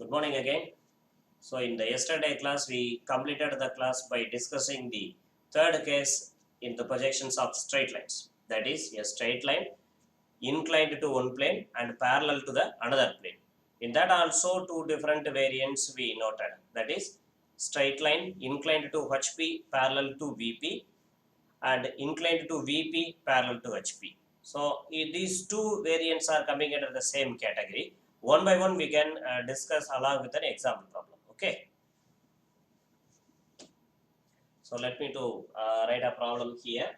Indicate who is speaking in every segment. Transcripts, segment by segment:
Speaker 1: Good morning again. So in the yesterday class, we completed the class by discussing the third case in the projections of straight lines. That is a straight line inclined to one plane and parallel to the another plane. In that also two different variants we noted. That is straight line inclined to HP parallel to VP and inclined to VP parallel to HP. So these two variants are coming under the same category. One by one we can discuss along with an example problem. Okay. So let me to write a problem here.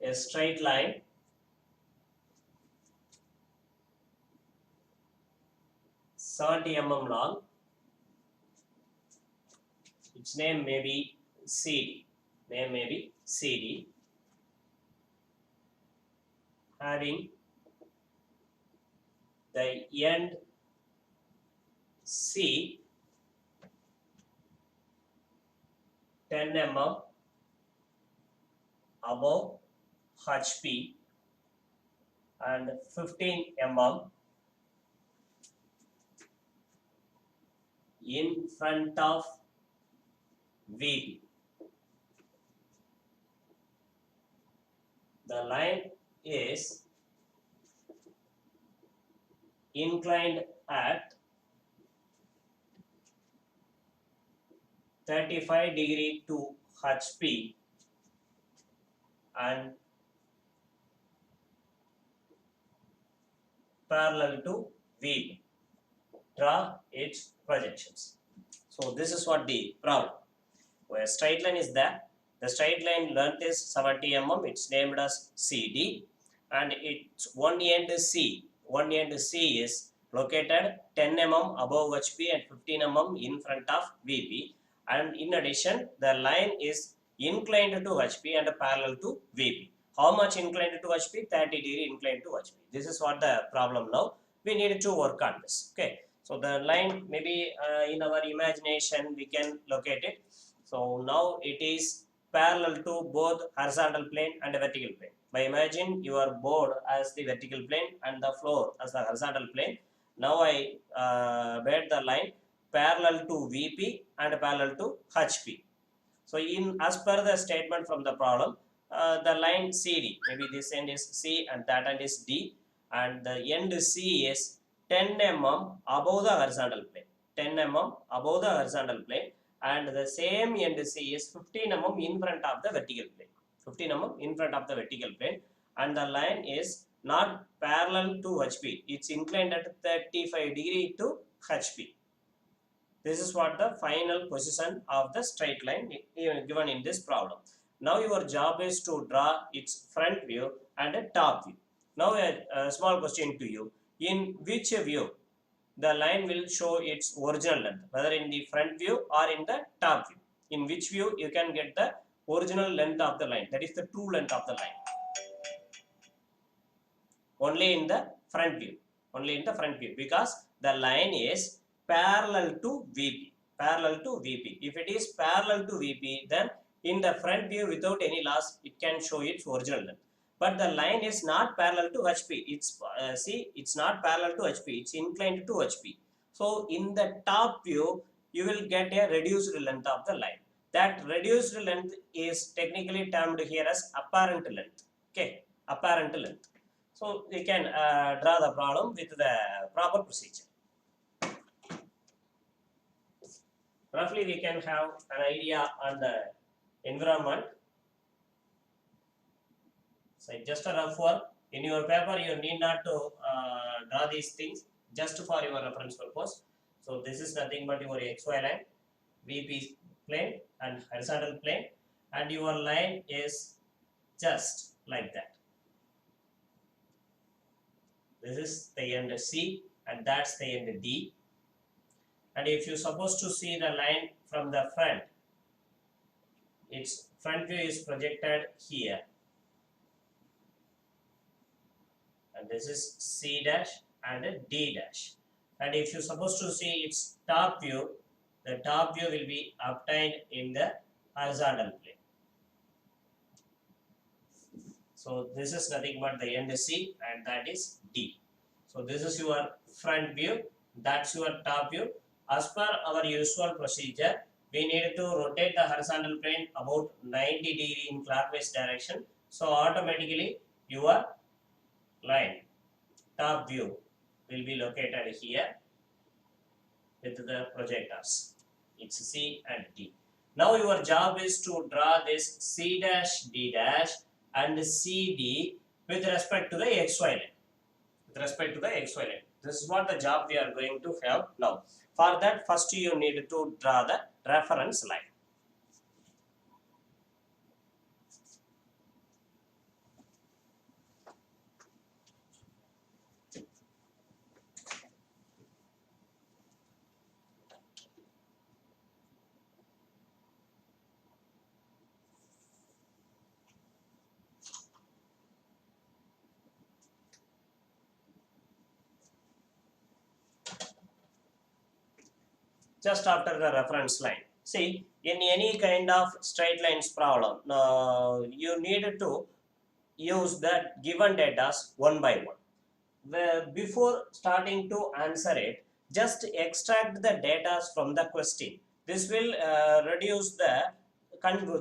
Speaker 1: A straight line (70 mm) long. Its name may be CD. Name may be CD. Having the end C 10 mm above HP and 15 mm in front of VP. The line is inclined at 35° to HP and parallel to VP. Draw its projections. So this is what the problem. Where straight line is there. The straight line length is 70 mm. It's named as CD, and its one end C. One end C is located 10 mm above HP and 15 mm in front of VP. And in addition, the line is inclined to HP and parallel to VP. How much inclined to HP? 30° inclined to HP. This is what the problem now. We need to work on this. Okay. So the line maybe in our imagination we can locate it. So now it is parallel to both horizontal plane and vertical plane. By imagine your board as the vertical plane and the floor as the horizontal plane. Now I made the line parallel to VP and parallel to HP. So in as per the statement from the problem, the line CD, maybe this end is C and that end is D, and the end C is 10 mm above the horizontal plane. 10 mm above the horizontal plane, and the same end C is 15 mm in front of the vertical plane. 15 mm in front of the vertical plane, and the line is not parallel to HP. It's inclined at 35° to HP. This is what the final position of the straight line given in this problem. Now your job is to draw its front view and a top view. Now a small question to you. In which view the line will show its original length, whether in the front view or in the top view? In which view you can get the original length of the line, that is the true length of the line? Only in the front view. Only in the front view, because the line is parallel to VP. Parallel to VP. If it is parallel to VP, then in the front view without any loss, it can show its original length. But the line is not parallel to HP. It's see, it's not parallel to HP. It's inclined to HP. So in the top view, you will get a reduced length of the line. That reduced length is technically termed here as apparent length. Okay, apparent length. So we can draw the problem with the proper procedure. Roughly we can have an idea on the environment. So just a rough work. In your paper you need not to draw these things, just for your reference purpose. So this is nothing but your XY line, VP plane and horizontal plane, and your line is just like that. This is the end C and that's the end D. And if you're supposed to see the line from the front, its front view is projected here. And this is C dash and D dash. And if you're supposed to see its top view, the top view will be obtained in the horizontal plane. So this is nothing but the end C and that is D. So this is your front view, that's your top view. As per our usual procedure, we need to rotate the horizontal plane about 90 degree in clockwise direction. So automatically your line, top view, will be located here with the projectors. It's C and D. Now your job is to draw this C dash D dash and CD with respect to the XY line. With respect to the XY line. This is what the job we are going to have now. For that, first you need to draw the reference line. Just after the reference line. See, in any kind of straight lines problem, you need to use the given data one by one. Before starting to answer it, just extract the data from the question. This will reduce the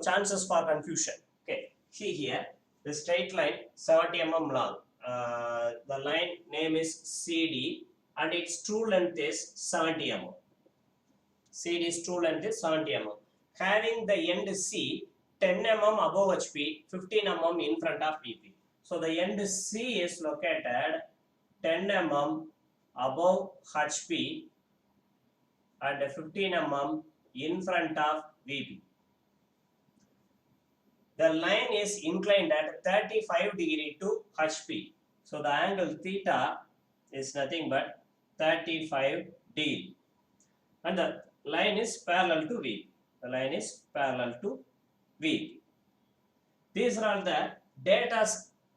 Speaker 1: chances for confusion. Okay, see here, the straight line 70 mm long. The line name is CD and its true length is 70 mm. CD's true length is 70 mm. Having the end C 10 mm above HP, 15 mm in front of VP. So the end C is located 10 mm above HP and 15 mm in front of VP. The line is inclined at 35 degree to HP. So the angle theta is nothing but 35 degree. And the line is parallel to VP. The line is parallel to VP. These are all the data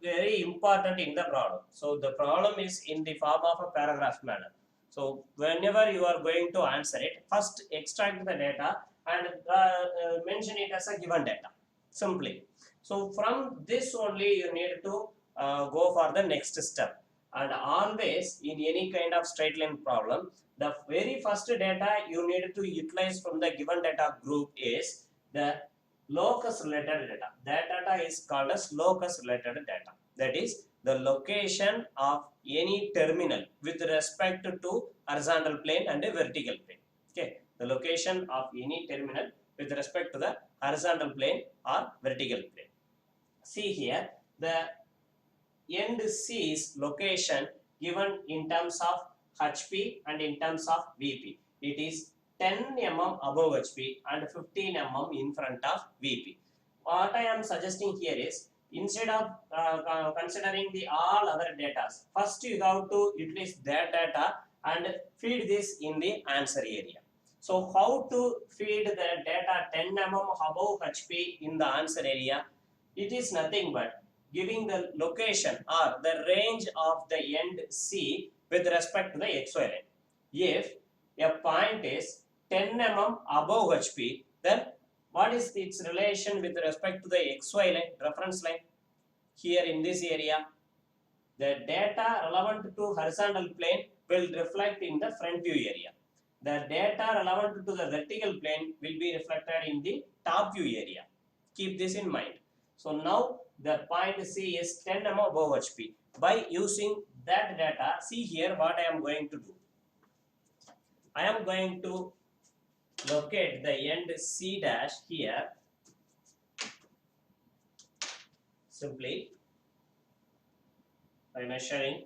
Speaker 1: very important in the problem. So the problem is in the form of a paragraph manner. So whenever you are going to answer it, first extract the data and mention it as a given data, simply. So from this only you need to go for the next step. And always in any kind of straight line problem, the very first data you need to utilize from the given data group is the locus related data. That data is called as locus related data. That is the location of any terminal with respect to horizontal plane and a vertical plane. Okay, the location of any terminal with respect to the horizontal plane or vertical plane. See here, the end C's location given in terms of HP and in terms of VP. It is 10 mm above HP and 15 mm in front of VP. What I am suggesting here is, instead of considering the all other data, first you have to utilize that data and feed this in the answer area. So how to feed the data 10 mm above HP in the answer area? It is nothing but giving the location or the range of the end C with respect to the XY line. If a point is 10 mm above HP, then what is its relation with respect to the XY line, reference line? Here in this area, the data relevant to horizontal plane will reflect in the front view area. The data relevant to the vertical plane will be reflected in the top view area. Keep this in mind. So now the point C is 10 mm above HP. By using that data, see here what I am going to do. I am going to locate the end C dash here. Simply by measuring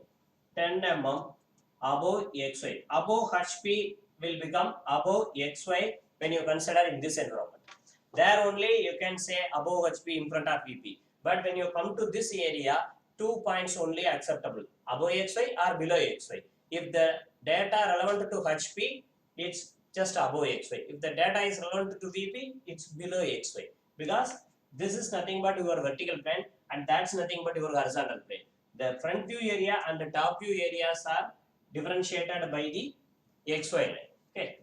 Speaker 1: 10 mm above XY. Above HP will become above XY when you consider in this environment. There only you can say above HP in front of VP. But when you come to this area, 2 points only acceptable, above XY or below XY. If the data relevant to HP, it's just above XY. If the data is relevant to VP, it's below XY. Because this is nothing but your vertical plane and that's nothing but your horizontal plane. The front view area and the top view areas are differentiated by the XY line. Okay.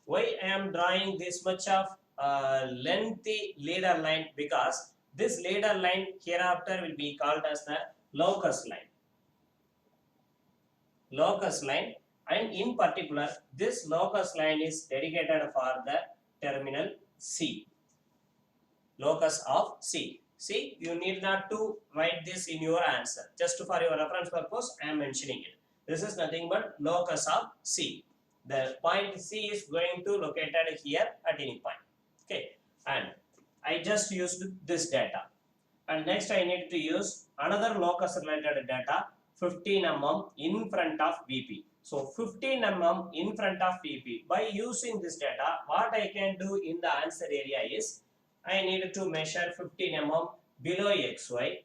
Speaker 1: Why I am drawing this much of lengthy leader line? Because this leader line hereafter will be called as the locus line. Locus line, and in particular this locus line is dedicated for the terminal C. Locus of C. See, you need not to write this in your answer. Just for your reference purpose, I am mentioning it. This is nothing but locus of C. The point C is going to located here at any point. Okay, and I just used this data. And next I need to use another locus related data, 15 mm in front of VP. So 15 mm in front of VP. By using this data, what I can do in the answer area is, I need to measure 15 mm below XY.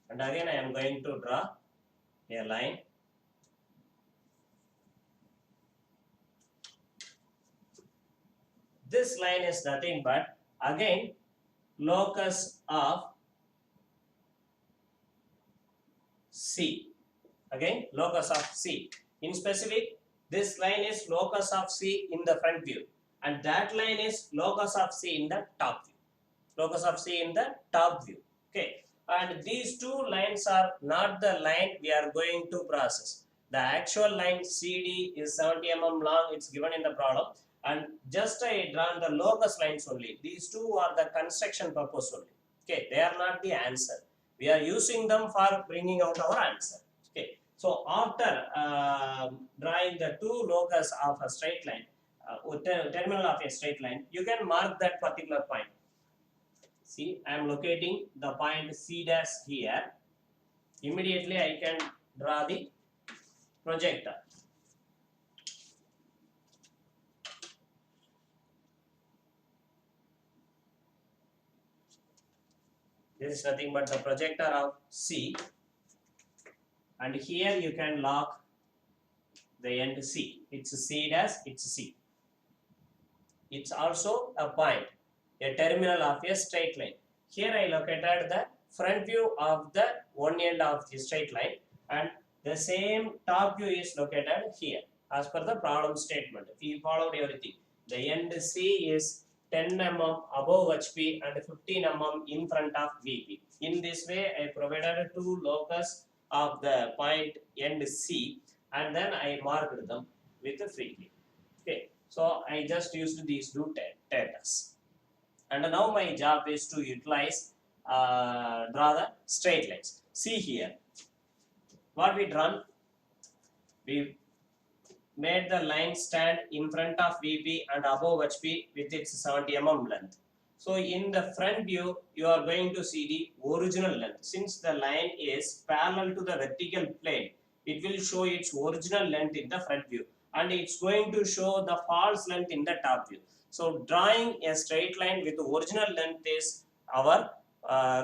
Speaker 1: And again I am going to draw a line. This line is nothing but again locus of C. Again locus of C. In specific, this line is locus of C in the front view, and that line is locus of C in the top view. Locus of C in the top view. Okay, and these two lines are not the line we are going to process. The actual line CD is 70 mm long. It's given in the problem, and just I drawn the locus lines only. These two are the construction purpose only. Okay, they are not the answer. We are using them for bringing out our answer. Okay, so after drawing the two locus of a straight line, terminal of a straight line, you can mark that particular point. See, I am locating the point C dash here. Immediately I can draw the projector. This is nothing but the projector of C, and here you can lock the end C. It's C dash, it's C. It's also a point, a terminal of a straight line. Here I located the front view of the one end of the straight line, and the same top view is located here as per the problem statement. We followed everything. The end C is 10 mm above HP and 15 mm in front of VP. In this way, I provided two locus of the point end C, and then I marked them with a frequency. Okay, so I just used these two data. And now my job is to utilize, draw the straight lines. See here, what we drawn, we made the line stand in front of VP and above HP with its 70 mm length. So in the front view, you are going to see the original length. Since the line is parallel to the vertical plane, it will show its original length in the front view, and it's going to show the false length in the top view. So drawing a straight line with the original length is our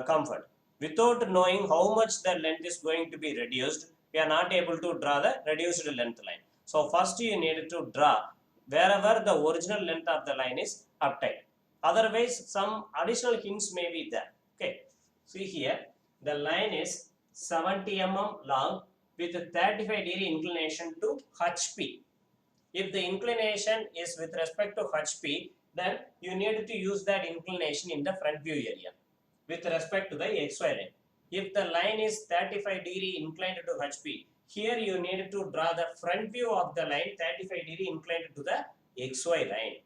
Speaker 1: comfort. Without knowing how much the length is going to be reduced, we are not able to draw the reduced length line. So first you need to draw wherever the original length of the line is obtained. Otherwise, some additional hints may be there. Okay, see here, the line is 70 mm long with a 35-degree inclination to HP. If the inclination is with respect to HP, then you need to use that inclination in the front view area with respect to the XY line. If the line is 35-degree inclined to HP, here you need to draw the front view of the line 35-degree inclined to the XY line.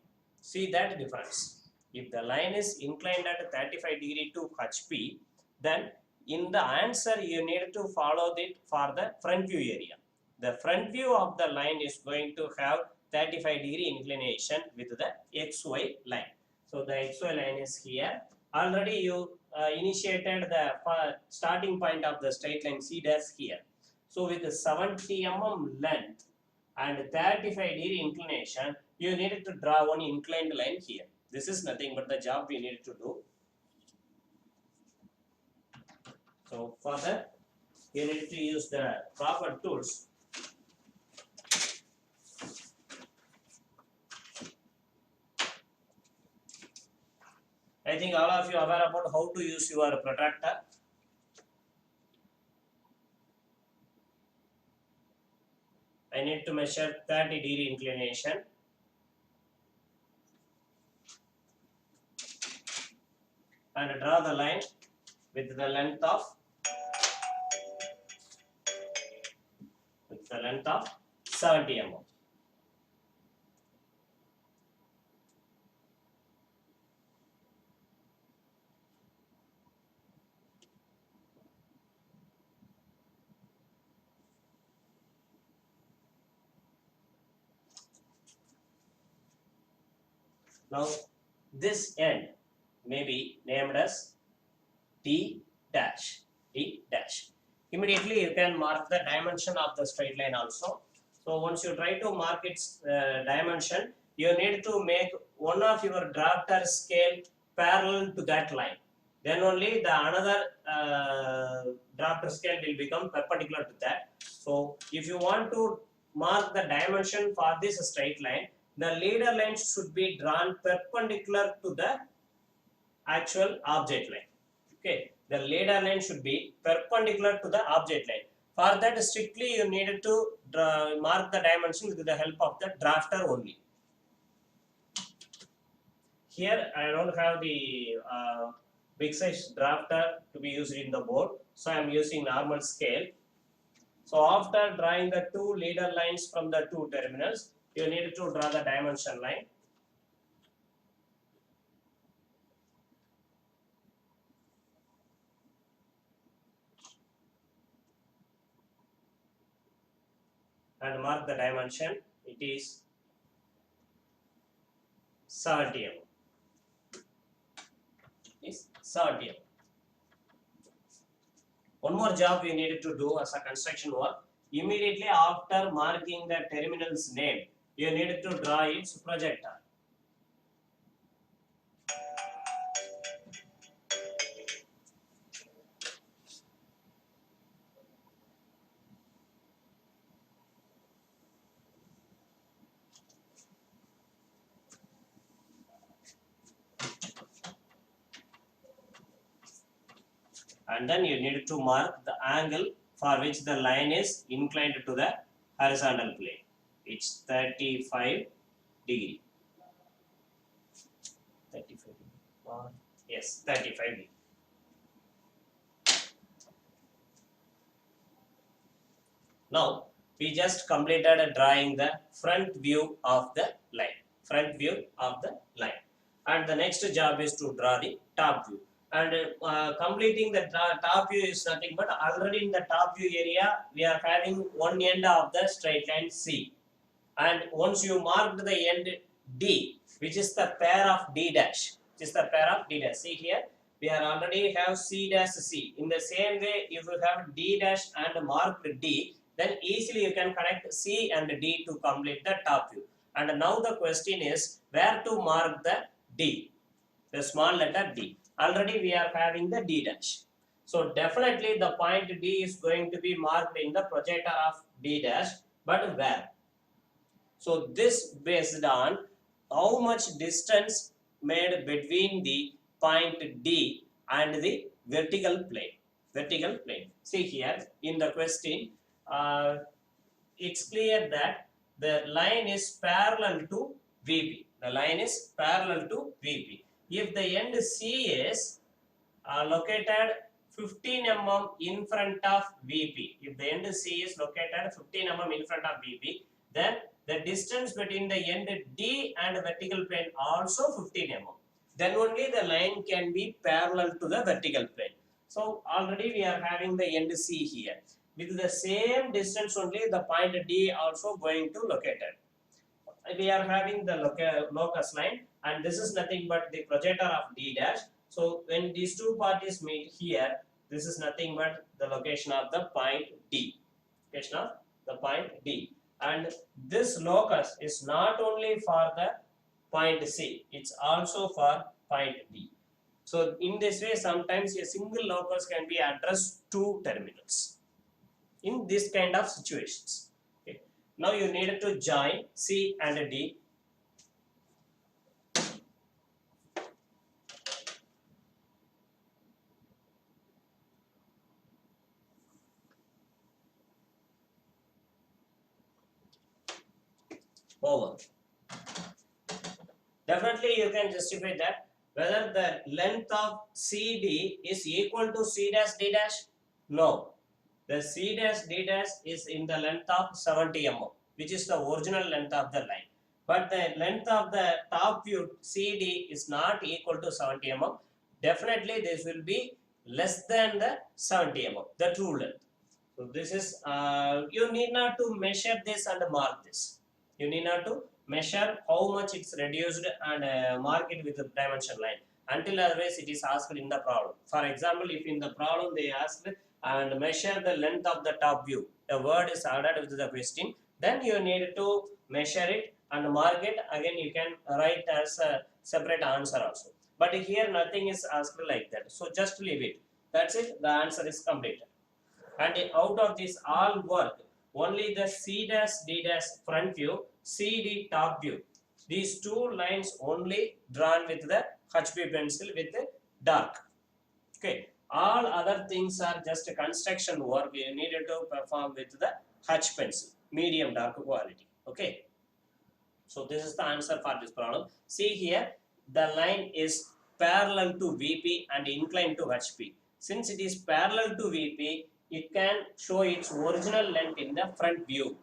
Speaker 1: See that difference. If the line is inclined at 35-degree to HP, then in the answer you need to follow it for the front view area. The front view of the line is going to have 35-degree inclination with the XY line. So the XY line is here. Already you initiated the starting point of the straight line C dash here. So with the 70 mm length and 35-degree inclination, you need to draw one inclined line here. This is nothing but the job we need to do. So for that, you need to use the proper tools. I think all of you are aware about how to use your protractor. I need to measure 30-degree inclination. And draw the line with the length of 70 mm. Now this end may be named as D dash. D dash. Immediately you can mark the dimension of the straight line also. So once you try to mark its dimension, you need to make one of your drafter scale parallel to that line. Then only the another drafter scale will become perpendicular to that. So if you want to mark the dimension for this straight line, the leader line should be drawn perpendicular to the actual object line. Okay, the leader line should be perpendicular to the object line. For that, strictly you needed to mark the dimension with the help of the drafter only. Here I don't have the big size drafter to be used in the board, so I am using normal scale. So after drawing the two leader lines from the two terminals, you need to draw the dimension line. And mark the dimension. It is 70 mm. Is 70 mm. One more job we needed to do as a construction work. Immediately after marking the terminal's name, you needed to draw its projector. And then you need to mark the angle for which the line is inclined to the horizontal plane. It's 35 degree. 35 degree. Yes, 35 degree. Now we just completed drawing the front view of the line. Front view of the line. And the next job is to draw the top view. And completing the top view is nothing but already in the top view area we are having one end of the straight line C. And once you marked the end D, which is the pair of D dash, which is the pair of D dash. See here, we are already have C dash C. In the same way, if you have D dash and marked D, then easily you can connect C and D to complete the top view. And now the question is where to mark the D, the small letter D. Already we are having the D dash. So definitely the point D is going to be marked in the projector of D dash, but where? So this based on how much distance made between the point D and the vertical plane. Vertical plane. See here in the question, it's clear that the line is parallel to VP. The line is parallel to VP. If the end C is located 15 mm in front of VP, if the end C is located 15 mm in front of VP, then the distance between the end D and vertical plane also 15 mm. Then only the line can be parallel to the vertical plane. So already we are having the end C here. With the same distance only the point D also going to located. We are having the locus line, and this is nothing but the projector of D dash. So when these two parties meet here, this is nothing but the location of the point D. Location of the point D. And this locus is not only for the point C, it's also for point D. So in this way, sometimes a single locus can be addressed two terminals in this kind of situations. Okay. Now you need to join C and D. over. Definitely you can justify that whether the length of CD is equal to C dash D dash. No, the C dash D dash is in the length of 70 mm, which is the original length of the line. But the length of the top view CD is not equal to 70 mm. Definitely this will be less than the 70 mm, the true length. So this is, you need not to measure this and mark this. You need not to measure how much it's reduced and mark it with the dimension line. Until otherwise it is asked in the problem. For example, if in the problem they asked and measure the length of the top view, the word is added with the question, then you need to measure it and mark it. Again you can write as a separate answer also. But here nothing is asked like that. So just leave it. That's it. The answer is completed. And out of this all work, only the C dash D dash front view, CD top view, these two lines only drawn with the HB pencil with the dark. Okay, all other things are just a construction work you needed to perform with the H pencil, medium dark quality. Okay, so this is the answer for this problem. See here, the line is parallel to VP and inclined to HP. Since it is parallel to VP, it can show its original length in the front view.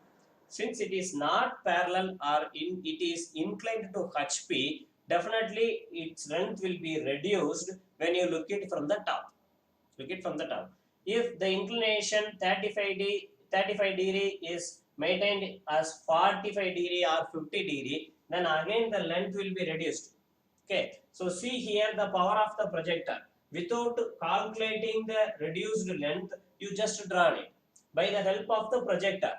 Speaker 1: Since it is not parallel or it is inclined to HP, definitely its length will be reduced when you look it from the top. Look it from the top. If the inclination 35 degree is maintained as 45 degree or 50 degree, then again the length will be reduced. Okay, so see here the power of the projector. Without calculating the reduced length, you just draw it by the help of the projector.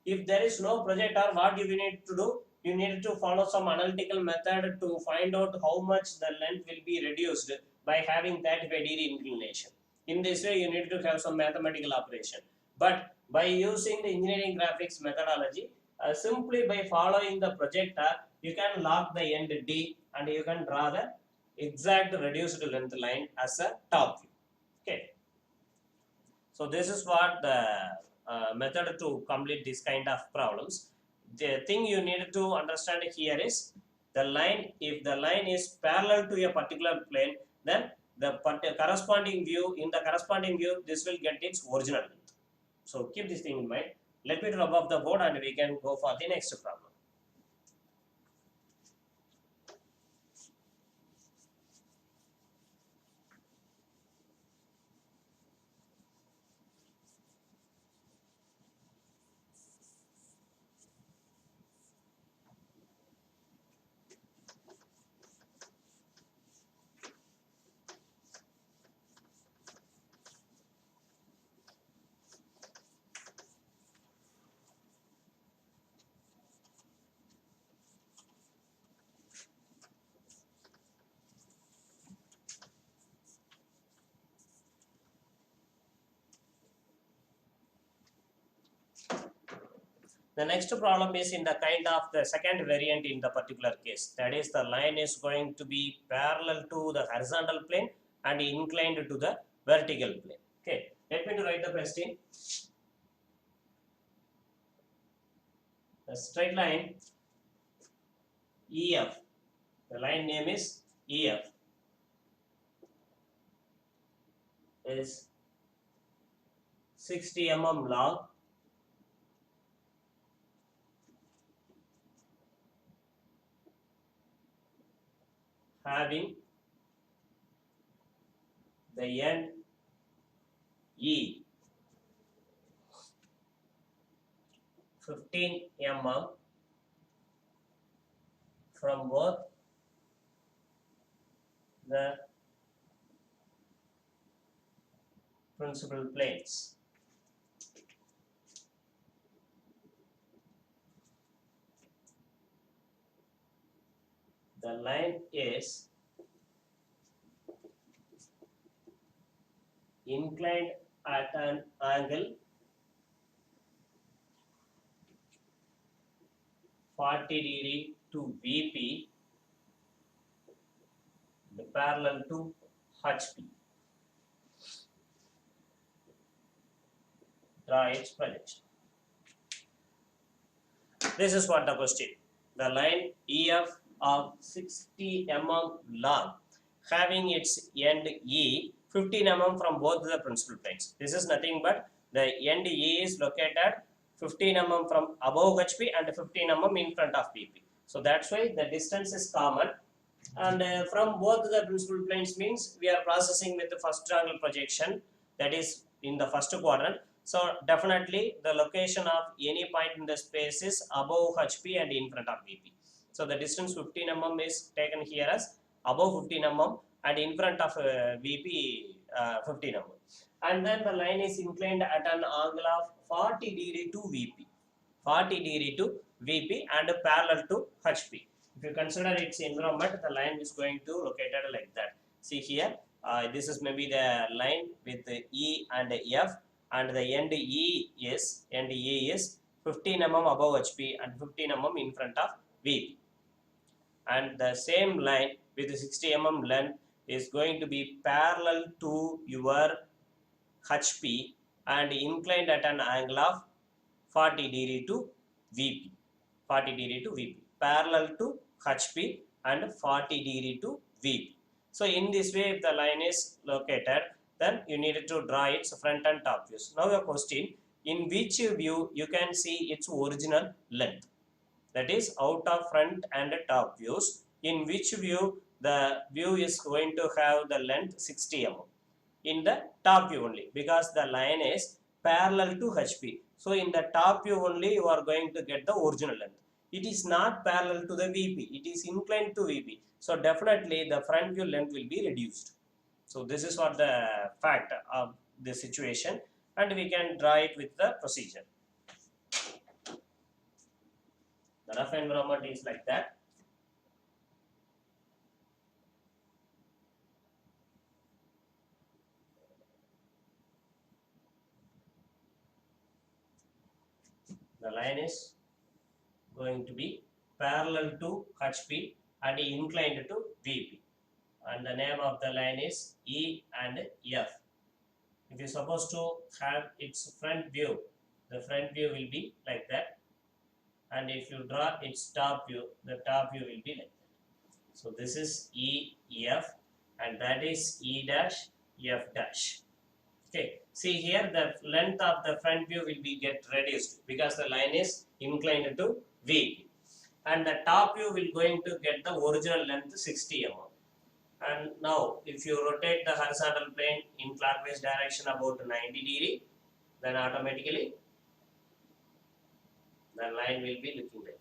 Speaker 1: If there is no projector, what you need to do? You need to follow some analytical method to find out how much the length will be reduced by having 35 degree inclination. In this way, you need to have some mathematical operation. But by using the engineering graphics methodology, simply by following the projector, you can lock the end D and you can draw the exact reduced length line as a top view. Okay. So this is what the method to complete this kind of problems. The thing you need to understand here is the line. If the line is parallel to a particular plane, then the corresponding view, in the corresponding view, this will get its original length. So keep this thing in mind. Let me rub off the board and we can go for the next problem. The next problem is in the kind of the second variant in the particular case. That is, the line is going to be parallel to the horizontal plane and inclined to the vertical plane. Okay, let me to write the question. The straight line EF, the line name is EF, is 60 mm long, having the end E 15 mm from both the principal planes. The line is inclined at an angle 40 degree to VP, parallel to HP. Draw its projection. This is what the question. the line EF of 60 mm long, having its end E 15 mm from both the principal planes. This is nothing but the end E is located 15 mm from above HP and 15 mm in front of VP. So that's why the distance is common. And from both the principal planes means we are processing with the first angle projection, that is in the first quadrant. So definitely the location of any point in the space is above HP and in front of VP. So the distance 15 mm is taken here as above 15 mm and in front of VP 15 mm. And then the line is inclined at an angle of 40 degree to VP. 40 degree to VP and parallel to HP. If you consider its environment, the line is going to located like that. See here, this is maybe the line with the E and F, and the end E is 15 mm above HP and 15 mm in front of VP. And the same line with the 60 mm length is going to be parallel to your HP and inclined at an angle of 40 degree to VP. 40 degree to VP. Parallel to HP and 40 degree to VP. So in this way, if the line is located, then you need to draw its front and top views. Now a question, in which view you can see its original length? That is out of front and top views. In which view the view is going to have the length 60 mm? In the top view only, because the line is parallel to HP. So in the top view only you are going to get the original length. It is not parallel to the VP, it is inclined to VP. So definitely the front view length will be reduced. So this is what the fact of the situation, and we can draw it with the procedure. The rough environment is like that. The line is going to be parallel to HP and inclined to VP. And the name of the line is E and F. If you supposed to have its front view, the front view will be like that. And if you draw its top view, the top view will be like that. So this is E, F, and that is E dash, F dash. Okay, see here the length of the front view will be get reduced because the line is inclined to V, and the top view will going to get the original length 60 mm. And now if you rotate the horizontal plane in clockwise direction about 90 degree, then automatically the line will be looking like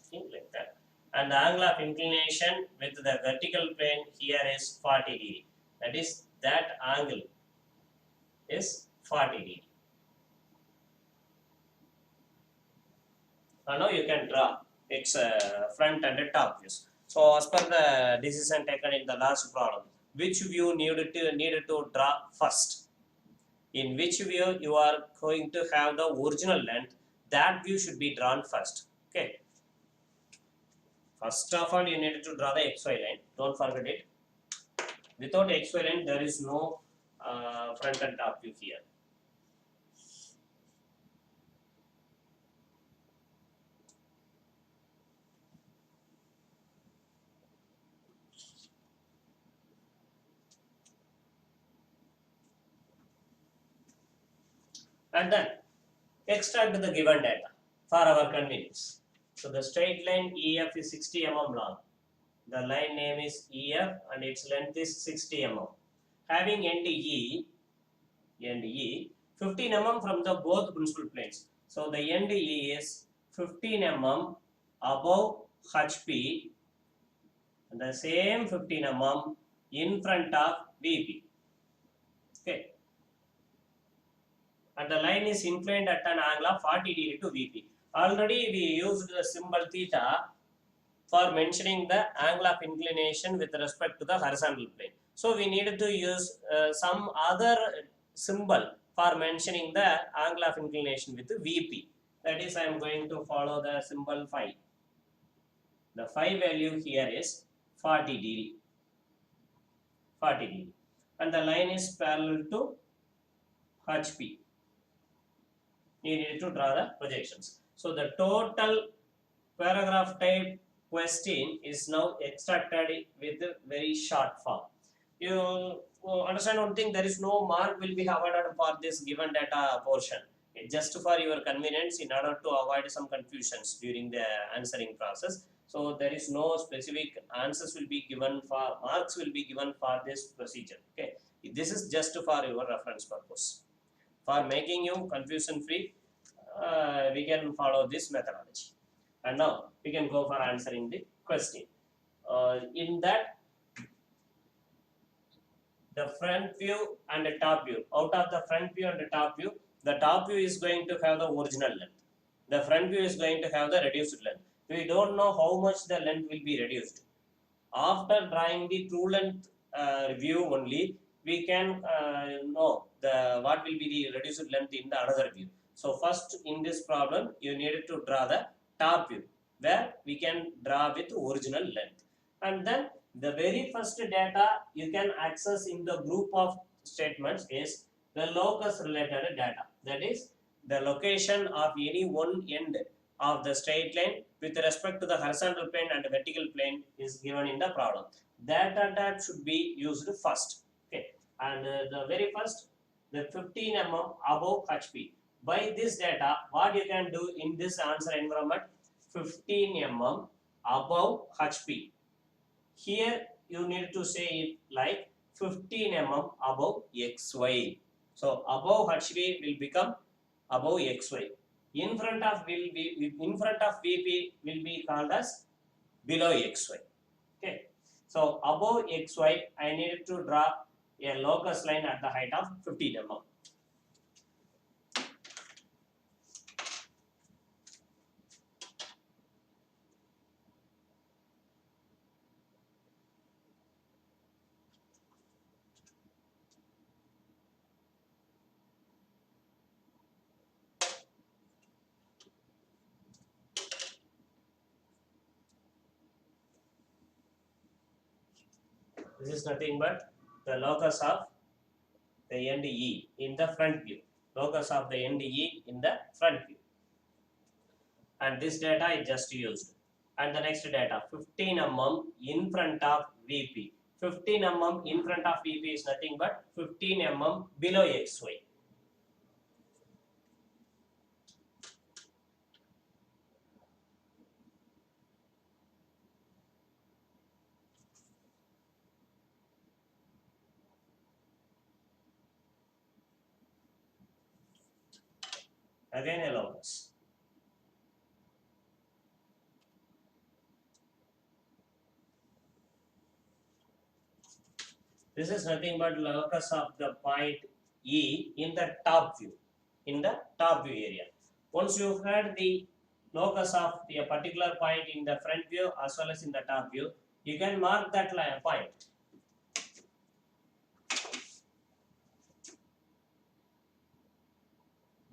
Speaker 1: that. Okay, like that. And the angle of inclination with the vertical plane here is 40 degree. That is, that angle is 40 degree. And now you can draw its front and top views. So as per the decision taken in the last problem, which view needed to draw first? In which view you are going to have the original length, that view should be drawn first. Okay. First of all, you need to draw the XY line. Don't forget it. Without XY line, there is no front and top view here. And then extract the given data for our convenience. So the straight line EF is 60 mm long. The line name is EF and its length is 60 mm. Having end E 15 mm from the both principal planes. So the end E is 15 mm above HP and the same 15 mm in front of VP. Okay. And the line is inclined at an angle of 40 degree to VP. Already we used the symbol theta for mentioning the angle of inclination with respect to the horizontal plane. So we needed to use some other symbol for mentioning the angle of inclination with VP. That is, I am going to follow the symbol phi. The phi value here is 40 degree. 40 degree. And the line is parallel to HP. you need to draw the projections. So the total paragraph type question is now extracted with a very short form. You understand one thing, there is no mark will be awarded for this given data portion. It's just for your convenience in order to avoid some confusions during the answering process. So there is no specific answers will be given for, marks will be given for this procedure. Okay, this is just for your reference purpose. For making you confusion free, we can follow this methodology. And now we can go for answering the question. In that, the front view and the top view. Out of the front view and the top view is going to have the original length. The front view is going to have the reduced length. We don't know how much the length will be reduced. After drawing the true length view only, we can know the what will be the reduced length in the another view. So first in this problem, you needed to draw the top view where we can draw with original length, and then the very first data you can access in the group of statements is the locus related data. That is the location of any one end of the straight line with respect to the horizontal plane and vertical plane is given in the problem. That data should be used first. Okay, and the very first, the 15 mm above HP. By this data, what you can do in this answer environment, 15 mm above HP. Here you need to say it like 15 mm above XY. So above HP will become above XY. In front of VP will be called as below XY. Okay. So above XY, I needed to draw a locus line at the height of 15 mm. This is nothing but the locus of the end E in the front view. Locus of the end E in the front view. And this data is just used. And the next data, 15 mm in front of VP. 15 mm in front of VP is nothing but 15 mm below XY. Again a locus. This is nothing but locus of the point E in the top view. In the top view area. Once you had the locus of a particular point in the front view as well as in the top view, you can mark that point.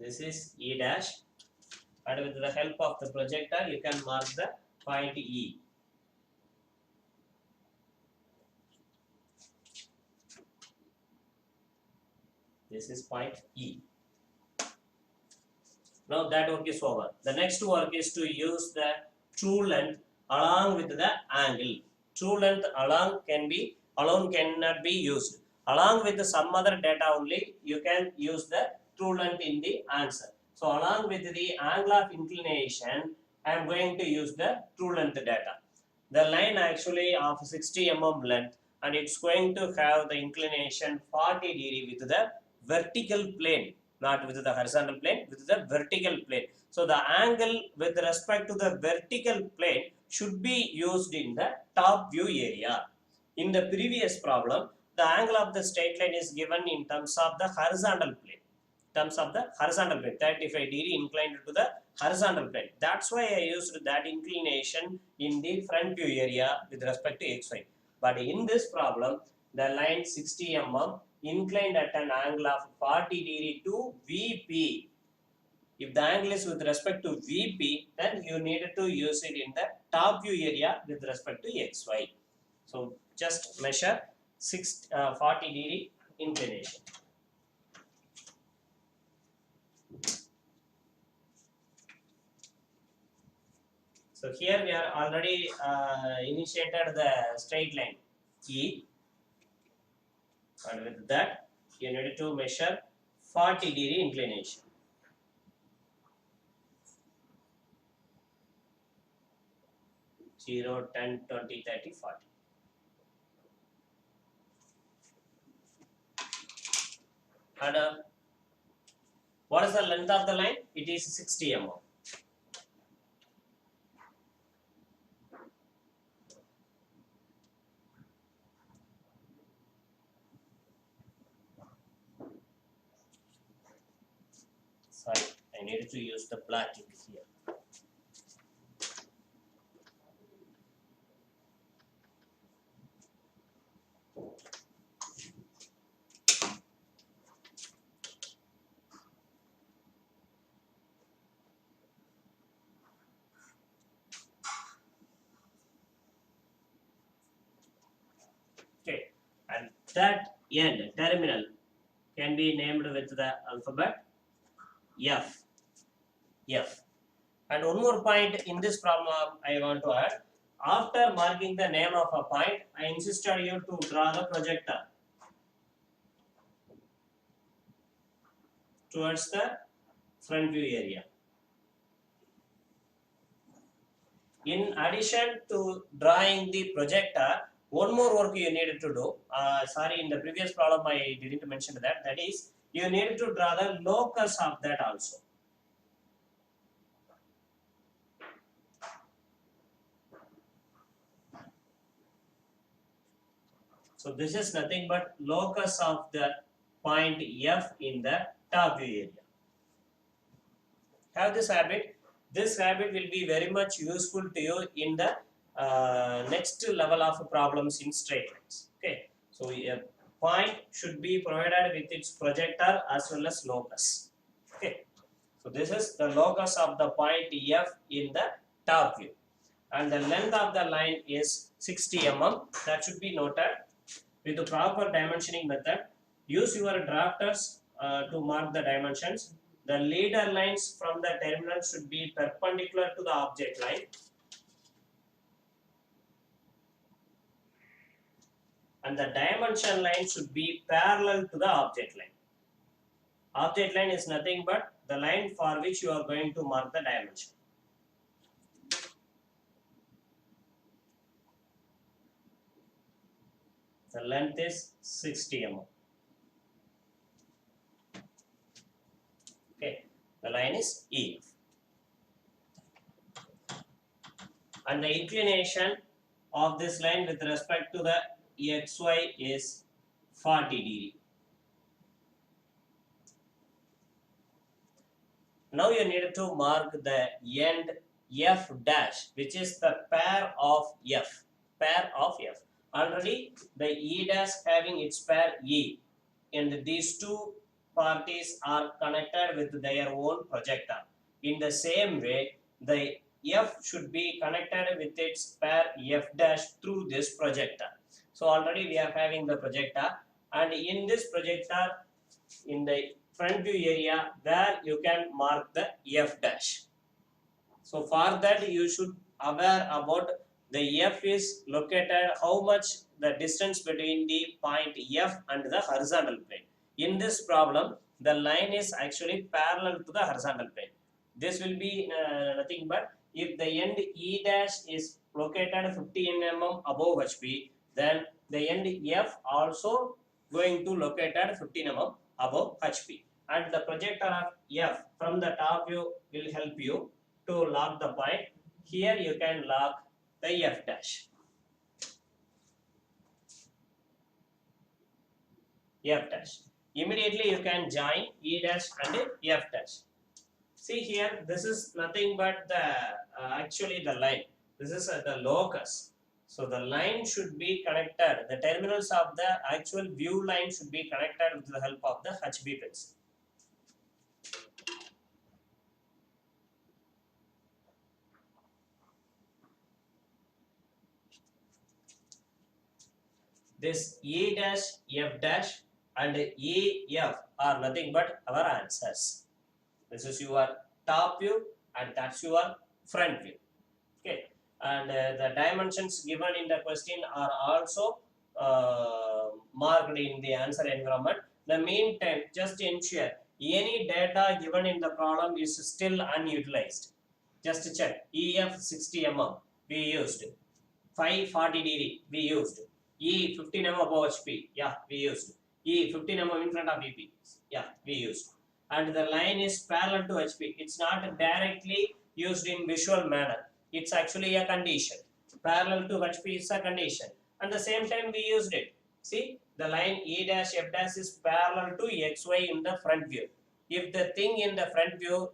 Speaker 1: This is E dash, and with the help of the projector, you can mark the point E. This is point E. Now that work is over. The next work is to use the true length along with the angle. True length alone cannot be used. Along with some other data only, you can use the true length in the answer. So along with the angle of inclination, I am going to use the true length data. The line actually of 60 mm length, and it's going to have the inclination 40 degree with the vertical plane, not with the horizontal plane, with the vertical plane. So the angle with respect to the vertical plane should be used in the top view area. In the previous problem, the angle of the straight line is given in terms of the horizontal plane. Terms of the horizontal plane, 35 degree inclined to the horizontal plane. That's why I used that inclination in the front view area with respect to XY. But in this problem, the line 60 mm inclined at an angle of 40 degree to VP. If the angle is with respect to VP, then you need to use it in the top view area with respect to XY. So just measure 40 degree inclination. So here we are already initiated the straight line E, and with that you need to measure 40-degree inclination. Zero, 10, 20, 30, 40. And what is the length of the line? It is 60 mm. Sorry, I needed to use the black ink here. Okay, and that end terminal can be named with the alphabet F. F. And one more point in this problem I want to add. After marking the name of a point, I insisted you to draw the projector towards the front view area. In addition to drawing the projector, one more work you needed to do. Sorry, in the previous problem I didn't mention that. That is, you need to draw the locus of that also. So this is nothing but locus of the point F in the top view area. Have this habit. This habit will be very much useful to you in the next level of problems in straight lines. Okay. So a point should be provided with its projector as well as locus. Okay. So this is the locus of the point F in the top view. And the length of the line is 60 mm. That should be noted. With the proper dimensioning method, use your drafters to mark the dimensions. The leader lines from the terminal should be perpendicular to the object line. And the dimension line should be parallel to the object line. Object line is nothing but the line for which you are going to mark the dimension. The length is 60 mm. Okay, the line is E. And the inclination of this line with respect to the XY is 40 degree. Now you need to mark the end F dash, which is the pair of F. Pair of F. Already the E dash having its pair E, and these two parties are connected with their own projector. In the same way, the F should be connected with its pair F dash through this projector. So already we are having the projector, and in this projector, in the front view area, where you can mark the F dash. So for that you should aware about the F is located, how much the distance between the point F and the horizontal plane. In this problem, the line is actually parallel to the horizontal plane. This will be nothing but if the end E dash is located 15 mm above HP, then the end F also going to locate at 15 mm above HP. And the projector of F from the top view will help you to lock the point. Here you can lock the F dash. F dash. Immediately you can join E dash and F dash. See here, this is nothing but the actually the line. This is the locus. So the line should be connected. The terminals of the actual view line should be connected with the help of the HB pencil. This E dash, F dash and EF are nothing but our answers. This is your top view and that's your front view. Okay, and the dimensions given in the question are also marked in the answer environment. The meantime, just ensure any data given in the problem is still unutilized. Just check EF 60 mm we used, 540 we used, E 15 mm above HP, yeah, we used, E 15 mm in front of EP, yeah, we used. And the line is parallel to HP. It's not directly used in visual manner. It's actually a condition. Parallel to HP is a condition. And the same time we used it. See, the line E dash F dash is parallel to XY in the front view. If the thing in the front view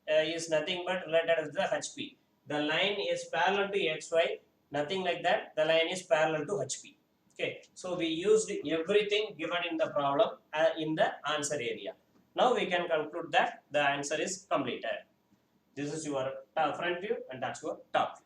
Speaker 1: is nothing but related to the HP, the line is parallel to XY, nothing like that. The line is parallel to HP. Okay, so we used everything given in the problem in the answer area. Now we can conclude that the answer is completed. This is your front view and that's your top view.